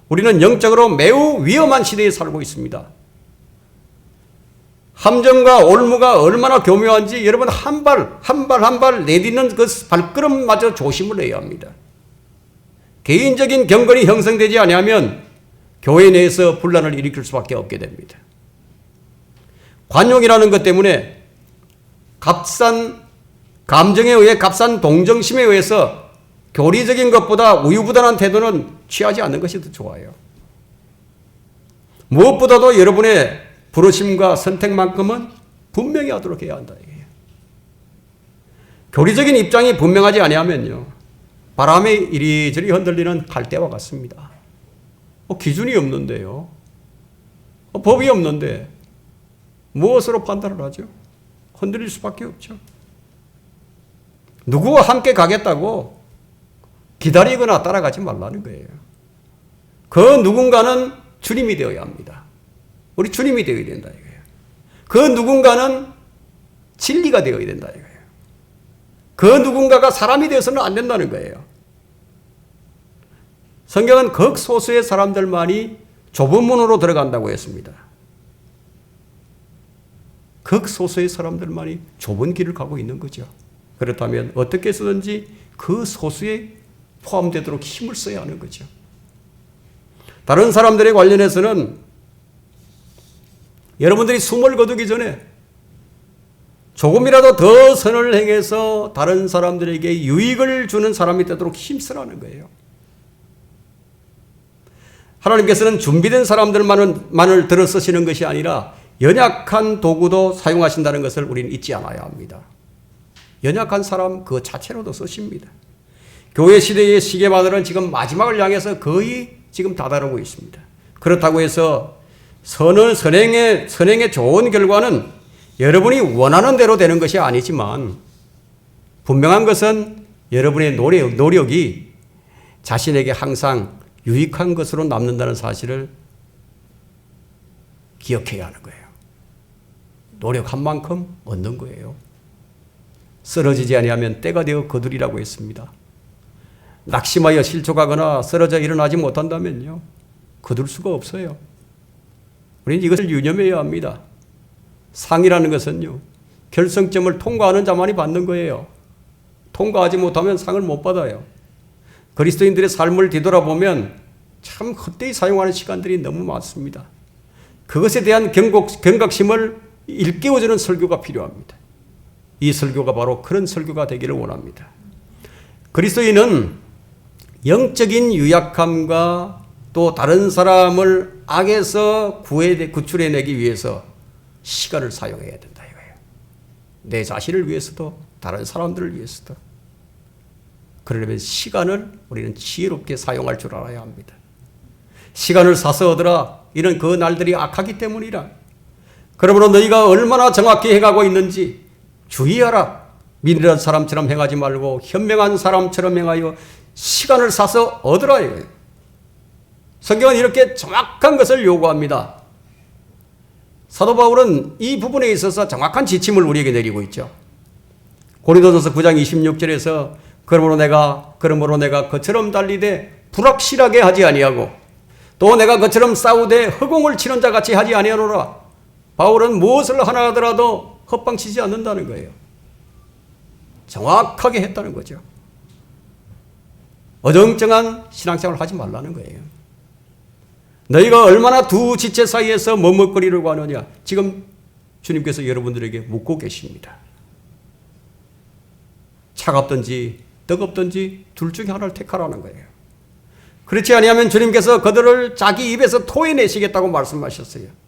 Speaker 1: 우리는 영적으로 매우 위험한 시대에 살고 있습니다. 함정과 올무가 얼마나 교묘한지 여러분 한 발 내딛는 그 발걸음마저 조심을 해야 합니다. 개인적인 경건이 형성되지 아니하면 교회 내에서 분란을 일으킬 수밖에 없게 됩니다. 관용이라는 것 때문에 값싼 감정에 의해 값싼 동정심에 의해서 교리적인 것보다 우유부단한 태도는 취하지 않는 것이 더 좋아요. 무엇보다도 여러분의 부르심과 선택만큼은 분명히 하도록 해야 한다. 교리적인 입장이 분명하지 아니하면요 바람에 이리저리 흔들리는 갈대와 같습니다. 기준이 없는데요. 법이 없는데 무엇으로 판단을 하죠? 흔들릴 수밖에 없죠. 누구와 함께 가겠다고 기다리거나 따라가지 말라는 거예요. 그 누군가는 주님이 되어야 합니다. 우리 주님이 되어야 된다 이거예요. 그 누군가는 진리가 되어야 된다 이거예요. 그 누군가가 사람이 되어서는 안 된다는 거예요. 성경은 극소수의 사람들만이 좁은 문으로 들어간다고 했습니다. 극소수의 사람들만이 좁은 길을 가고 있는 거죠. 그렇다면 어떻게 해서든지 그 소수에 포함되도록 힘을 써야 하는 거죠. 다른 사람들에 관련해서는 여러분들이 숨을 거두기 전에 조금이라도 더 선을 행해서 다른 사람들에게 유익을 주는 사람이 되도록 힘쓰라는 거예요. 하나님께서는 준비된 사람들만을 들어 쓰시는 것이 아니라 연약한 도구도 사용하신다는 것을 우리는 잊지 않아야 합니다. 연약한 사람 그 자체로도 쓰십니다. 교회 시대의 시계바늘은 지금 마지막을 향해서 거의 지금 다다르고 있습니다. 그렇다고 해서 선행의 좋은 결과는 여러분이 원하는 대로 되는 것이 아니지만 분명한 것은 여러분의 노력이 자신에게 항상 유익한 것으로 남는다는 사실을 기억해야 하는 거예요. 노력한 만큼 얻는 거예요. 쓰러지지 아니하면 때가 되어 거두리라고 했습니다. 낙심하여 실족하거나 쓰러져 일어나지 못한다면요 거둘 수가 없어요. 우리는 이것을 유념해야 합니다. 상이라는 것은요 결승점을 통과하는 자만이 받는 거예요. 통과하지 못하면 상을 못 받아요. 그리스도인들의 삶을 뒤돌아보면 참 헛되이 사용하는 시간들이 너무 많습니다. 그것에 대한 경각심을 일깨워주는 설교가 필요합니다. 이 설교가 바로 그런 설교가 되기를 원합니다. 그리스도인은 영적인 유약함과 또 다른 사람을 악에서 구출해내기 위해서 시간을 사용해야 된다 이거예요. 내 자신을 위해서도 다른 사람들을 위해서도. 그러려면 시간을 우리는 지혜롭게 사용할 줄 알아야 합니다. 시간을 사서 얻으라. 이는 그 날들이 악하기 때문이라. 그러므로 너희가 얼마나 정확히 행하고 있는지 주의하라. 미련한 사람처럼 행하지 말고 현명한 사람처럼 행하여 시간을 사서 얻으라. 이거예요. 성경은 이렇게 정확한 것을 요구합니다. 사도 바울은 이 부분에 있어서 정확한 지침을 우리에게 내리고 있죠. 고린도전서 9장 26절에서 그러므로 내가 그처럼 달리되 불확실하게 하지 아니하고 또 내가 그처럼 싸우되 허공을 치는 자 같이 하지 아니하노라. 바울은 무엇을 하나 하더라도 헛방치지 않는다는 거예요. 정확하게 했다는 거죠. 어정쩡한 신앙생활을 하지 말라는 거예요. 너희가 얼마나 두 지체 사이에서 머뭇거리려고 하느냐. 지금 주님께서 여러분들에게 묻고 계십니다. 차갑든지 뜨겁든지 둘 중에 하나를 택하라는 거예요. 그렇지 아니하면 주님께서 그들을 자기 입에서 토해내시겠다고 말씀하셨어요.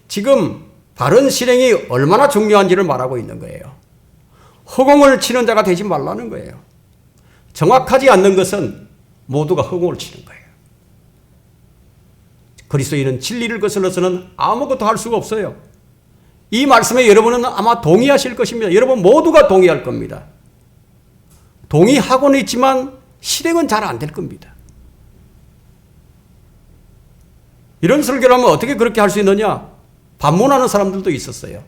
Speaker 1: 지금 바른 실행이 얼마나 중요한지를 말하고 있는 거예요. 허공을 치는 자가 되지 말라는 거예요. 정확하지 않는 것은 모두가 허공을 치는 거예요. 그리스도인은 진리를 거슬러서는 아무것도 할 수가 없어요. 이 말씀에 여러분은 아마 동의하실 것입니다. 여러분 모두가 동의할 겁니다. 동의하고는 있지만 실행은 잘 안 될 겁니다. 이런 설교를 하면 어떻게 그렇게 할 수 있느냐? 반문하는 사람들도 있었어요.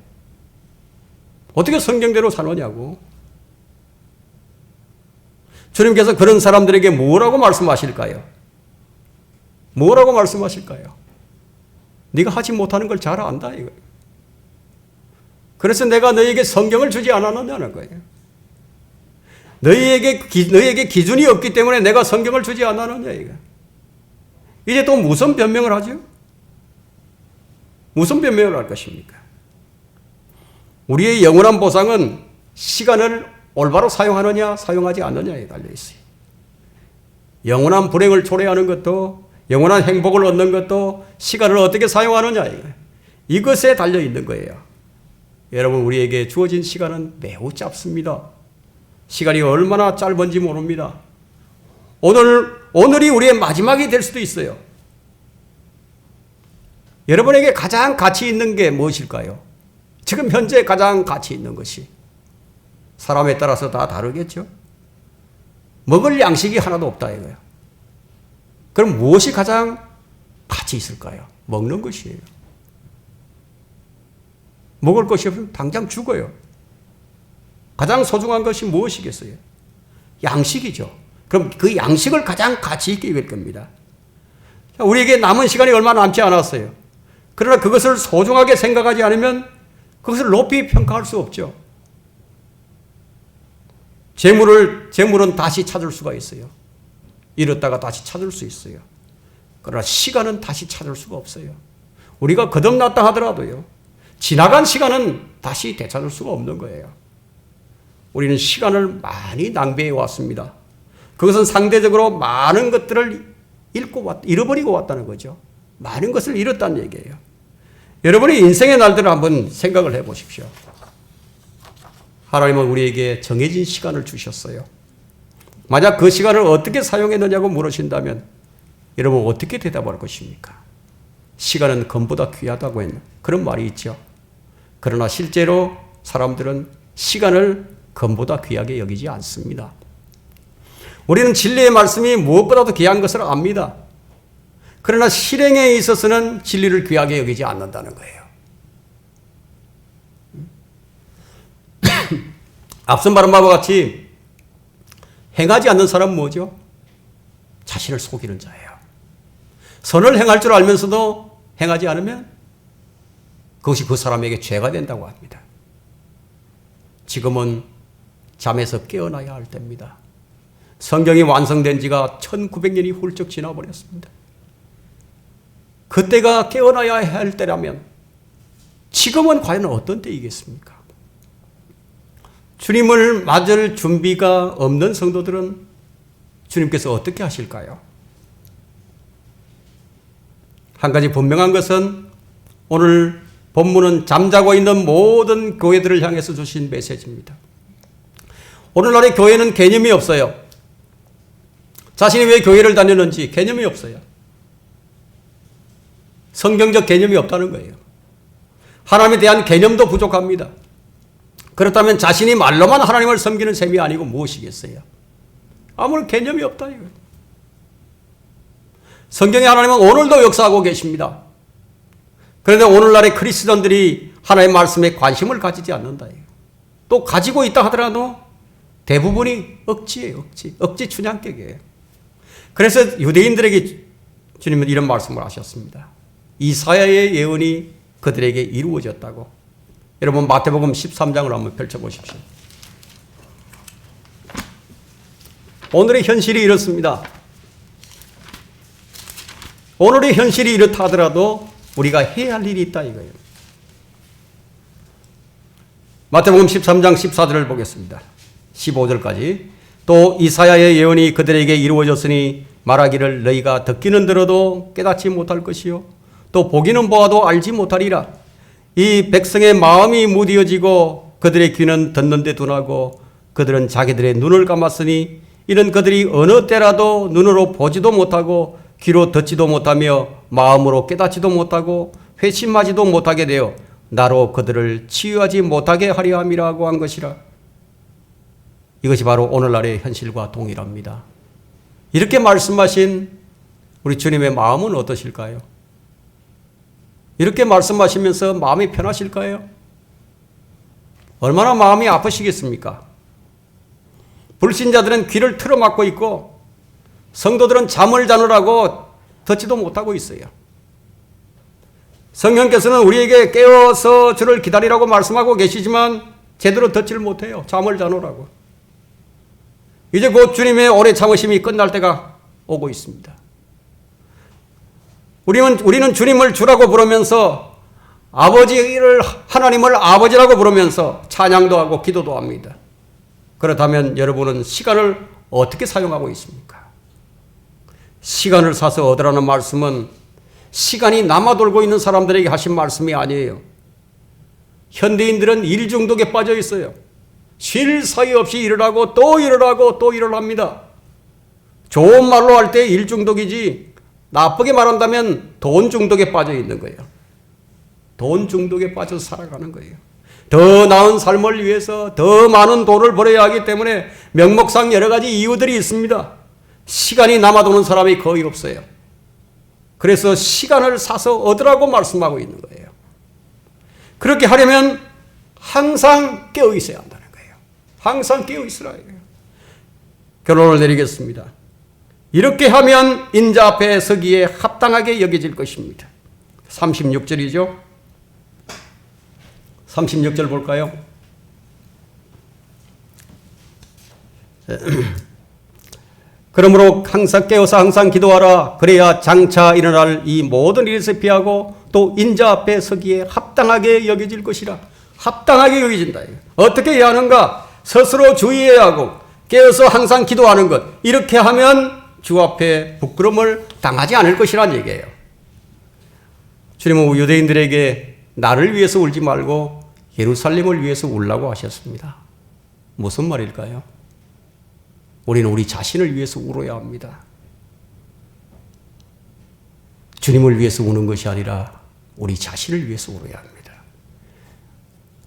Speaker 1: 어떻게 성경대로 사느냐고. 주님께서 그런 사람들에게 뭐라고 말씀하실까요? 뭐라고 말씀하실까요? 네가 하지 못하는 걸 잘 안다 이거예요. 그래서 내가 너에게 성경을 주지 않았느냐는 거예요. 너에게 기준이 없기 때문에 내가 성경을 주지 않았느냐 이거. 이제 또 무슨 변명을 하죠? 무슨 변명을 할 것입니까? 우리의 영원한 보상은 시간을 올바로 사용하느냐 사용하지 않느냐에 달려있어요. 영원한 불행을 초래하는 것도 영원한 행복을 얻는 것도 시간을 어떻게 사용하느냐 이것에 달려있는 거예요. 여러분 우리에게 주어진 시간은 매우 짧습니다. 시간이 얼마나 짧은지 모릅니다. 오늘이 우리의 마지막이 될 수도 있어요. 여러분에게 가장 가치 있는 게 무엇일까요? 지금 현재 가장 가치 있는 것이 사람에 따라서 다 다르겠죠. 먹을 양식이 하나도 없다 이거예요. 그럼 무엇이 가장 가치 있을까요? 먹는 것이에요. 먹을 것이 없으면 당장 죽어요. 가장 소중한 것이 무엇이겠어요? 양식이죠. 그럼 그 양식을 가장 가치 있게 여길 겁니다. 우리에게 남은 시간이 얼마 남지 않았어요. 그러나 그것을 소중하게 생각하지 않으면 그것을 높이 평가할 수 없죠. 재물은 다시 찾을 수가 있어요. 잃었다가 다시 찾을 수 있어요. 그러나 시간은 다시 찾을 수가 없어요. 우리가 거듭났다 하더라도요. 지나간 시간은 다시 되찾을 수가 없는 거예요. 우리는 시간을 많이 낭비해 왔습니다. 그것은 상대적으로 많은 것들을 잃어버리고 왔다는 거죠. 많은 것을 잃었다는 얘기예요. 여러분의 인생의 날들을 한번 생각을 해 보십시오. 하나님은 우리에게 정해진 시간을 주셨어요. 만약 그 시간을 어떻게 사용했느냐고 물으신다면 여러분 어떻게 대답할 것입니까? 시간은 금보다 귀하다고 했는 그런 말이 있죠. 그러나 실제로 사람들은 시간을 금보다 귀하게 여기지 않습니다. 우리는 진리의 말씀이 무엇보다도 귀한 것을 압니다. 그러나 실행에 있어서는 진리를 귀하게 여기지 않는다는 거예요. 앞선 말한 바와 같이 행하지 않는 사람은 뭐죠? 자신을 속이는 자예요. 선을 행할 줄 알면서도 행하지 않으면 그것이 그 사람에게 죄가 된다고 합니다. 지금은 잠에서 깨어나야 할 때입니다. 성경이 완성된 지가 1900년이 훌쩍 지나버렸습니다. 그때가 깨어나야 할 때라면 지금은 과연 어떤 때이겠습니까? 주님을 맞을 준비가 없는 성도들은 주님께서 어떻게 하실까요? 한 가지 분명한 것은 오늘 본문은 잠자고 있는 모든 교회들을 향해서 주신 메시지입니다. 오늘날의 교회는 개념이 없어요. 자신이 왜 교회를 다니는지 개념이 없어요. 성경적 개념이 없다는 거예요. 하나님에 대한 개념도 부족합니다. 그렇다면 자신이 말로만 하나님을 섬기는 셈이 아니고 무엇이겠어요? 아무런 개념이 없다 이거예요. 성경의 하나님은 오늘도 역사하고 계십니다. 그런데 오늘날의 크리스천들이 하나님의 말씀에 관심을 가지지 않는다. 또 가지고 있다 하더라도 대부분이 억지예요. 억지 춘향객이에요. 그래서 유대인들에게 주님은 이런 말씀을 하셨습니다. 이사야의 예언이 그들에게 이루어졌다고. 여러분 마태복음 13장을 한번 펼쳐보십시오. 오늘의 현실이 이렇습니다. 오늘의 현실이 이렇다 하더라도 우리가 해야 할 일이 있다 이거예요. 마태복음 13장 14절을 보겠습니다. 15절까지. 또 이사야의 예언이 그들에게 이루어졌으니 말하기를 너희가 듣기는 들어도 깨닫지 못할 것이요 또 보기는 보아도 알지 못하리라. 이 백성의 마음이 무디어지고 그들의 귀는 듣는데 둔하고 그들은 자기들의 눈을 감았으니 이는 그들이 어느 때라도 눈으로 보지도 못하고 귀로 듣지도 못하며 마음으로 깨닫지도 못하고 회심하지도 못하게 되어 나로 그들을 치유하지 못하게 하려 함이라고 한 것이라. 이것이 바로 오늘날의 현실과 동일합니다. 이렇게 말씀하신 우리 주님의 마음은 어떠실까요? 이렇게 말씀하시면서 마음이 편하실까요? 얼마나 마음이 아프시겠습니까? 불신자들은 귀를 틀어막고 있고 성도들은 잠을 자느라고 듣지도 못하고 있어요. 성령께서는 우리에게 깨어서 주를 기다리라고 말씀하고 계시지만 제대로 듣지를 못해요. 잠을 자느라고. 이제 곧 주님의 오래 참으심이 끝날 때가 오고 있습니다. 우리는 주님을 주라고 부르면서 하나님을 아버지라고 부르면서 찬양도 하고 기도도 합니다. 그렇다면 여러분은 시간을 어떻게 사용하고 있습니까? 시간을 사서 얻으라는 말씀은 시간이 남아돌고 있는 사람들에게 하신 말씀이 아니에요. 현대인들은 일 중독에 빠져 있어요. 쉴 사이 없이 일을 하고 또 일을 하고 또 일을 합니다. 좋은 말로 할 때 일 중독이지 나쁘게 말한다면 돈 중독에 빠져 있는 거예요. 돈 중독에 빠져서 살아가는 거예요. 더 나은 삶을 위해서 더 많은 돈을 벌어야 하기 때문에 명목상 여러 가지 이유들이 있습니다. 시간이 남아도는 사람이 거의 없어요. 그래서 시간을 사서 얻으라고 말씀하고 있는 거예요. 그렇게 하려면 항상 깨어 있어야 한다는 거예요. 항상 깨어 있으라. 결론을 내리겠습니다. 이렇게 하면 인자 앞에 서기에 합당하게 여겨질 것입니다. 36절이죠. 36절 볼까요? 그러므로 항상 깨어서 항상 기도하라. 그래야 장차 일어날 이 모든 일에서 피하고 또 인자 앞에 서기에 합당하게 여겨질 것이라. 합당하게 여겨진다. 어떻게 해야 하는가? 스스로 주의해야 하고 깨어서 항상 기도하는 것. 이렇게 하면 주 앞에 부끄러움을 당하지 않을 것이라는 얘기예요. 주님은 유대인들에게 나를 위해서 울지 말고 예루살렘을 위해서 울라고 하셨습니다. 무슨 말일까요? 우리는 우리 자신을 위해서 울어야 합니다. 주님을 위해서 우는 것이 아니라 우리 자신을 위해서 울어야 합니다.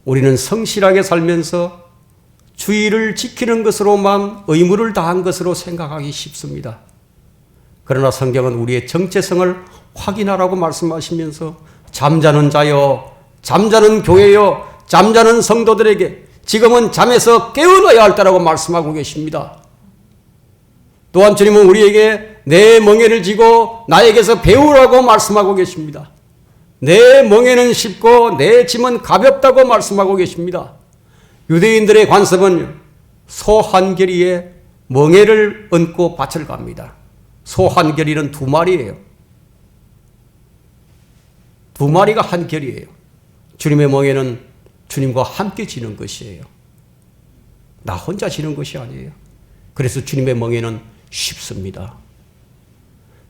Speaker 1: 우리는 성실하게 살면서 주의를 지키는 것으로만 의무를 다한 것으로 생각하기 쉽습니다. 그러나 성경은 우리의 정체성을 확인하라고 말씀하시면서 잠자는 자여, 잠자는 교회여, 잠자는 성도들에게 지금은 잠에서 깨어나야 할 때라고 말씀하고 계십니다. 또한 주님은 우리에게 내 멍에를 지고 나에게서 배우라고 말씀하고 계십니다. 내 멍에는 쉽고 내 짐은 가볍다고 말씀하고 계십니다. 유대인들의 관습은 소 한 결이에 멍에를 얹고 밭을 갑니다. 소 한 결이는 2마리예요. 2마리가 한 결이에요. 주님의 멍에는 주님과 함께 지는 것이에요. 나 혼자 지는 것이 아니에요. 그래서 주님의 멍에는 쉽습니다.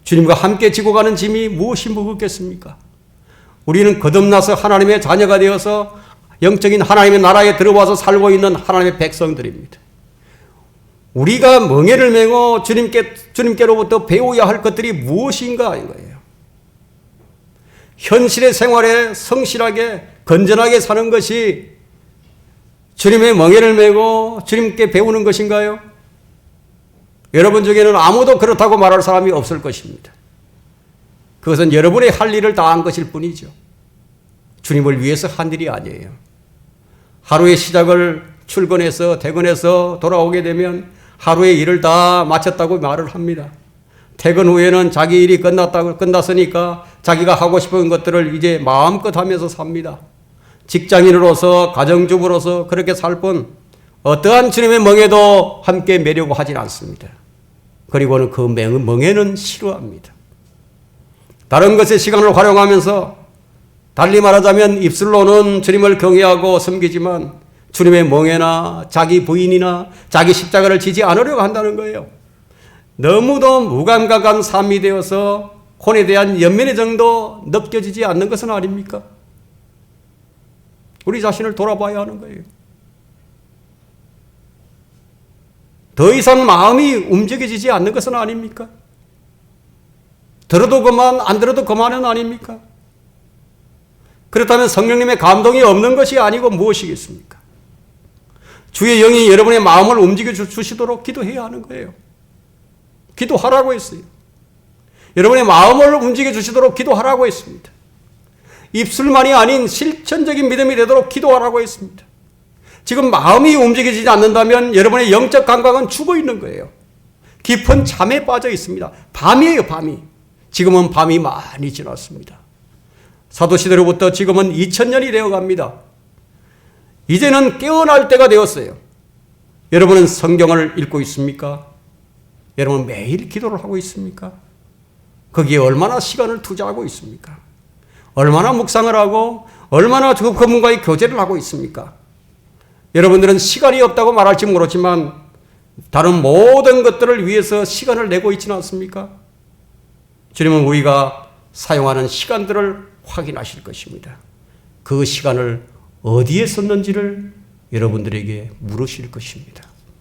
Speaker 1: 주님과 함께 지고 가는 짐이 무엇이 무겁겠습니까? 우리는 거듭나서 하나님의 자녀가 되어서 영적인 하나님의 나라에 들어와서 살고 있는 하나님의 백성들입니다. 우리가 멍에를 메고 주님께로부터 배워야 할 것들이 무엇인가 인 거예요. 현실의 생활에 성실하게 건전하게 사는 것이 주님의 멍에를 메고 주님께 배우는 것인가요? 여러분 중에는 아무도 그렇다고 말할 사람이 없을 것입니다. 그것은 여러분의 할 일을 다한 것일 뿐이죠. 주님을 위해서 한 일이 아니에요. 하루의 시작을 출근해서 퇴근해서 돌아오게 되면 하루의 일을 다 마쳤다고 말을 합니다. 퇴근 후에는 자기 일이 끝났으니까 자기가 하고 싶은 것들을 이제 마음껏 하면서 삽니다. 직장인으로서 가정주부로서 그렇게 살 뿐 어떠한 주님의 멍에도 함께 매려고 하진 않습니다. 그리고는 그 멍에는 싫어합니다. 다른 것에 시간을 활용하면서 달리 말하자면 입술로는 주님을 경외하고 섬기지만 주님의 멍에나 자기 부인이나 자기 십자가를 지지 않으려고 한다는 거예요. 너무도 무감각한 삶이 되어서 혼에 대한 연민의 정도 느껴지지 않는 것은 아닙니까? 우리 자신을 돌아봐야 하는 거예요. 더 이상 마음이 움직여지지 않는 것은 아닙니까? 들어도 그만, 안 들어도 그만은 아닙니까? 그렇다면 성령님의 감동이 없는 것이 아니고 무엇이겠습니까? 주의 영이 여러분의 마음을 움직여 주시도록 기도해야 하는 거예요. 기도하라고 했어요. 여러분의 마음을 움직여 주시도록 기도하라고 했습니다. 입술만이 아닌 실천적인 믿음이 되도록 기도하라고 했습니다. 지금 마음이 움직이지 않는다면 여러분의 영적 감각은 죽어 있는 거예요. 깊은 잠에 빠져 있습니다. 밤이에요, 밤이. 지금은 밤이 많이 지났습니다. 사도시대로부터 지금은 2000년이 되어 갑니다. 이제는 깨어날 때가 되었어요. 여러분은 성경을 읽고 있습니까? 여러분 매일 기도를 하고 있습니까? 거기에 얼마나 시간을 투자하고 있습니까? 얼마나 묵상을 하고 얼마나 그분과의 교제를 하고 있습니까? 여러분들은 시간이 없다고 말할지 모르지만 다른 모든 것들을 위해서 시간을 내고 있지는 않습니까? 주님은 우리가 사용하는 시간들을 확인하실 것입니다. 그 시간을 어디에 썼는지를 여러분들에게 물으실 것입니다.